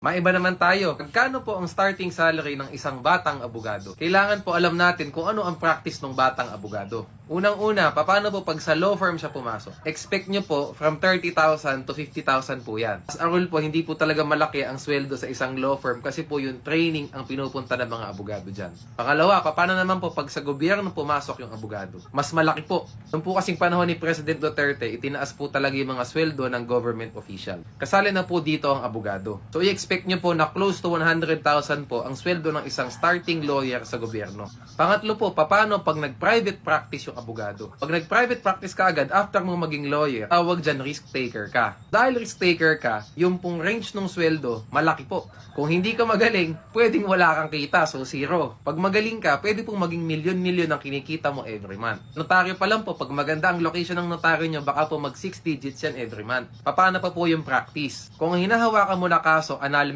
Maiba naman tayo. Magkano po ang starting salary ng isang batang abogado? Kailangan po alam natin kung ano ang practice ng batang abogado. Unang-una, paano po pag sa law firm siya pumasok? Expect nyo po from 30,000 to 50,000 po yan. As a rule po, hindi po talaga malaki ang sweldo sa isang law firm kasi po yung training ang pinupunta ng mga abogado dyan. Pangalawa, paano naman po pag sa gobyerno pumasok yung abogado? Mas malaki po. Noong po kasing panahon ni President Duterte, itinaas po talaga yung mga sweldo ng government official. Kasali na po dito ang abogado. So i-expect nyo po na close to 100,000 po ang sweldo ng isang starting lawyer sa gobyerno. Pangatlo po, paano pag nag-private practice yung abogado? Pag nag-private practice ka agad, after mo maging lawyer, tawag dyan risk taker ka. Dahil risk taker ka, yung pong range ng sweldo, malaki po. Kung hindi ka magaling, pwedeng wala kang kita, so zero. Pag magaling ka, pwede pong maging milyon-milyon ang kinikita mo every month. Notaryo pa lang po, pag maganda ang location ng notaryo nyo, baka po mag 6 digits yan every month. Paano pa po yung practice? Kung hinahawakan mo na kaso, annulment